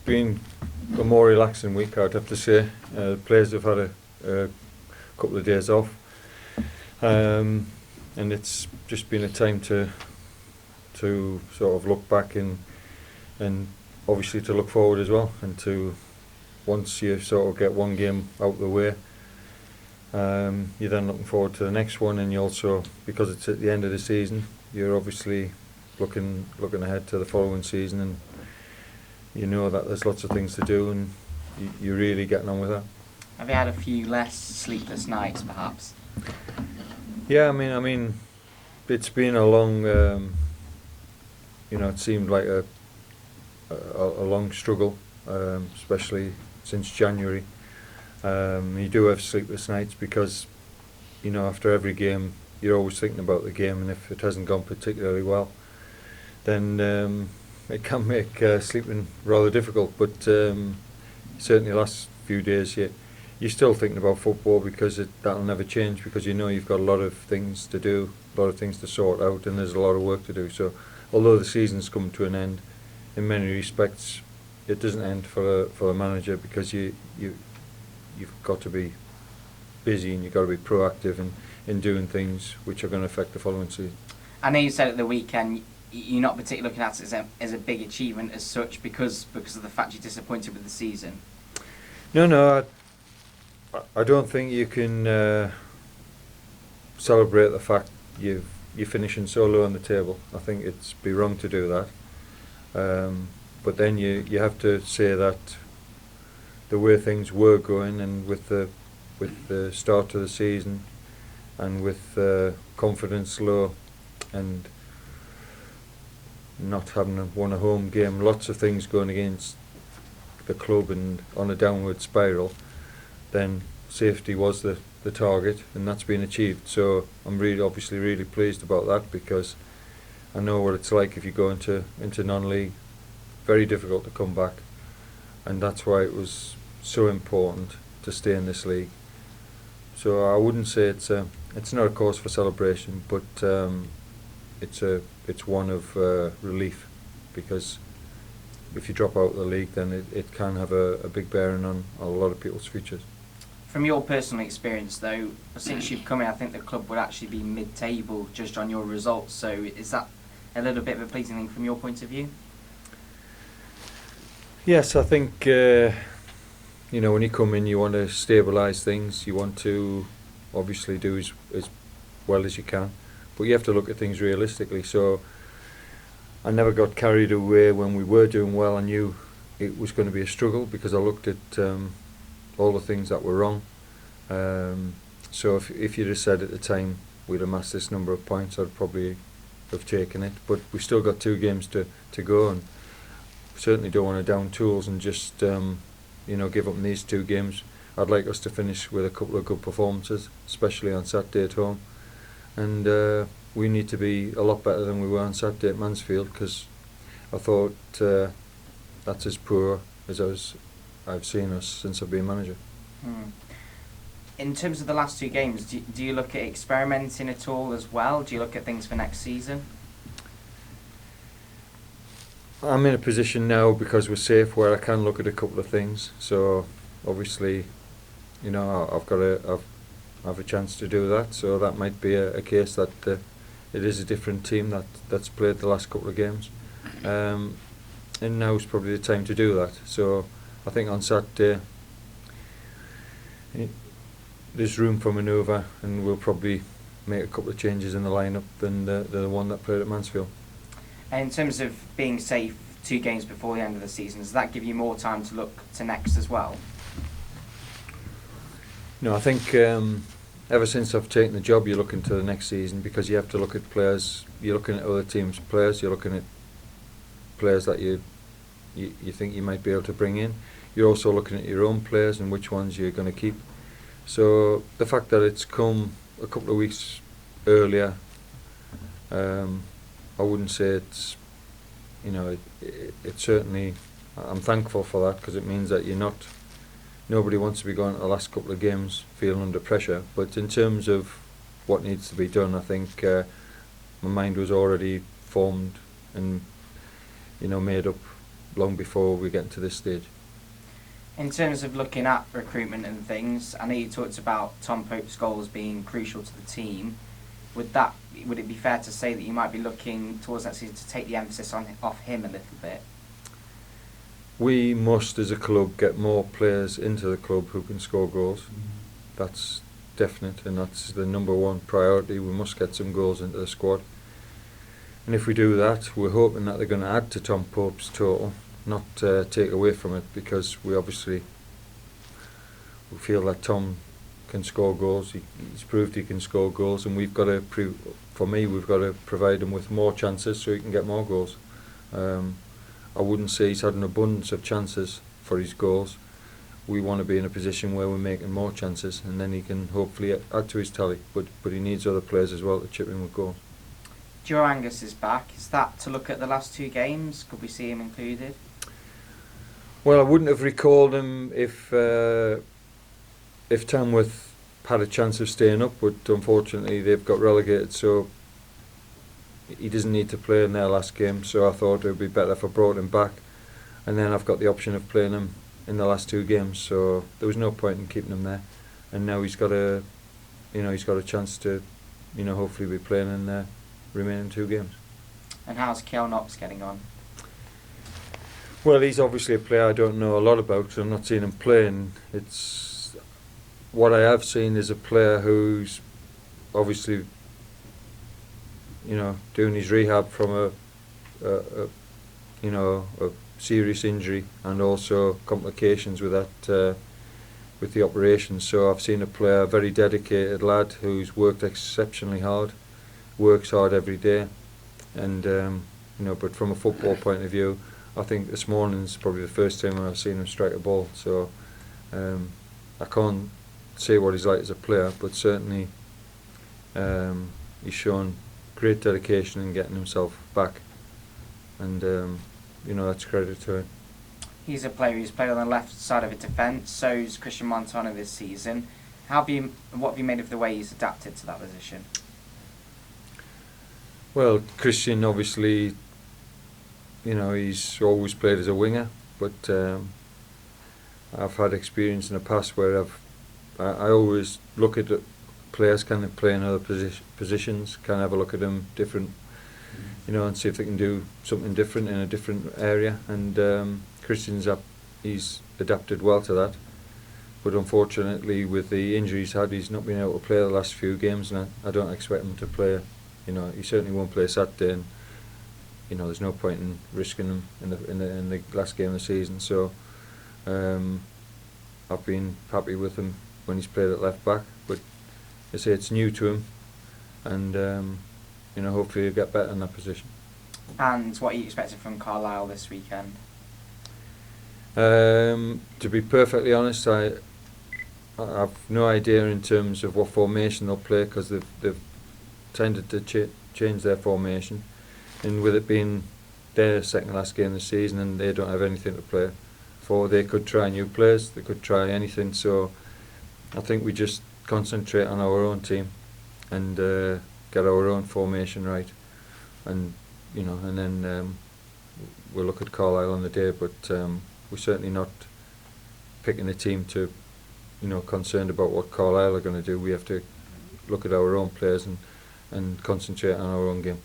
been a more relaxing week, I'd have to say. The players have had a couple of days off, and it's just been a time to sort of look back and obviously to look forward as well, and to, once you sort of get one game out of the way, you're then looking forward to the next one, and you also, because it's at the end of the season, you're obviously looking ahead to the following season, and you know that there's lots of things to do, and you're really getting on with that. Have you had a few less sleepless nights, perhaps? Yeah, I mean, it's been a long, it seemed like a long struggle, especially since January. You do have sleepless nights because, after every game, you're always thinking about the game, and if it hasn't gone particularly well, then it can make sleeping rather difficult. But certainly the last few days, you're still thinking about football, because that'll never change, because you've got a lot of things to do, a lot of things to sort out, and there's a lot of work to do. So although the season's come to an end, in many respects it doesn't end for a manager, because you've got to be busy, and you've got to be proactive in doing things which are going to affect the following season. I know you said at the weekend you're not particularly looking at it as a big achievement as such, because of the fact you're disappointed with the season. No, I don't think you can celebrate the fact you're finishing so low on the table. I think it'd be wrong to do that. But then you have to say that the way things were going, and with the start of the season, and with confidence low, and not having won a home game, lots of things going against the club and on a downward spiral, then safety was the target, and that's been achieved. So I'm obviously really pleased about that, because I know what it's like if you go into non-league. Very difficult to come back, and that's why it was so important to stay in this league. So I wouldn't say it's not a cause for celebration, but it's one of relief, because if you drop out of the league, then it can have a big bearing on a lot of people's futures. From your personal experience, though, since you've come in, I think the club would actually be mid-table just on your results. So is that a little bit of a pleasing thing from your point of view? Yes, I think when you come in, you want to stabilise things. You want to obviously do as well as you can, but you have to look at things realistically. So I never got carried away when we were doing well. I knew it was going to be a struggle, because I looked at all the things that were wrong. So if you'd have said at the time we'd amassed this number of points, I'd probably have taken it. But we still got 2 games to go, and certainly don't want to down tools and just give up in these 2 games. I'd like us to finish with a couple of good performances, especially on Saturday at home, and we need to be a lot better than we were on Saturday at Mansfield, because I thought that's as poor as I've seen us since I've been manager. In terms of the last 2 games, do you look at experimenting at all as well? Do you look at things for next season? I'm in a position now, because we're safe, where I can look at a couple of things. So obviously, I've got to have a chance to do that. So that might be a case that it is a different team that's played the last couple of games, and now's probably the time to do that. So I think on Saturday there's room for manoeuvre, and we'll probably make a couple of changes in the lineup than the one that played at Mansfield. And in terms of being safe 2 games before the end of the season, does that give you more time to look to next as well? No, I think ever since I've taken the job, you're looking to the next season, because you have to look at players. You're looking at other teams' players. You're looking at players that you think you might be able to bring in. You're also looking at your own players and which ones you're going to keep. So the fact that it's come a couple of weeks earlier, I wouldn't say it's, it certainly, I'm thankful for that, because it means that nobody wants to be going to the last couple of games feeling under pressure. But in terms of what needs to be done, I think my mind was already formed and made up long before we get to this stage. In terms of looking at recruitment and things, I know you talked about Tom Pope's goals being crucial to the team. Would it be fair to say that you might be looking towards that season to take the emphasis off him a little bit? We must, as a club, get more players into the club who can score goals. That's definite, and that's the number one priority. We must get some goals into the squad. And if we do that, we're hoping that they're going to add to Tom Pope's total, not take away from it, because we feel that Tom can score goals. He's proved he can score goals, and we've got to provide him with more chances so he can get more goals. I wouldn't say he's had an abundance of chances for his goals. We want to be in a position where we're making more chances, and then he can hopefully add to his tally. But he needs other players as well to chip in with goals. Joe Angus is back. Is that to look at the last 2 games? Could we see him included? Well, I wouldn't have recalled him if Tamworth had a chance of staying up, but unfortunately they've got relegated, so he doesn't need to play in their last game. So I thought it would be better if I brought him back, and then I've got the option of playing him in the last 2 games. So there was no point in keeping him there, and now he's got a chance to, hopefully be playing in the remaining 2 games. And how's Kel Knox getting on? Well, he's obviously a player I don't know a lot about, because I'm not seeing him playing. What I have seen is a player who's obviously, doing his rehab from a serious injury, and also complications with that, with the operation. So I've seen a very dedicated lad who's worked exceptionally hard, works hard every day, and but from a football point of view, I think this morning's probably the first time I've seen him strike a ball. So I can't say what he's like as a player, but certainly he's shown great dedication in getting himself back, and that's credit to him. He's a player who's played on the left side of a defence. So's Christian Montano this season. What have you made of the way he's adapted to that position? Well, Christian obviously, he's always played as a winger, but I've had experience in the past where I always look at players, can they play in other positions, can I have a look at them different, and see if they can do something different in a different area. And he's adapted well to that, but unfortunately with the injury he's had, he's not been able to play the last few games, and I don't expect him to play. He certainly won't play Saturday, and there's no point in risking him in the last game of the season. So I've been happy with him when he's played at left back, but I say it's new to him, and hopefully he'll get better in that position. And what are you expecting from Carlisle this weekend? To be perfectly honest, I have no idea in terms of what formation they'll play, because they've tended to change their formation, and with it being their second last game of the season and they don't have anything to play for, they could try new players, they could try anything. So I think we just concentrate on our own team and get our own formation right, and and then we'll look at Carlisle on the day. But we're certainly not picking a team to concerned about what Carlisle are going to do. We have to look at our own players and concentrate on our own game.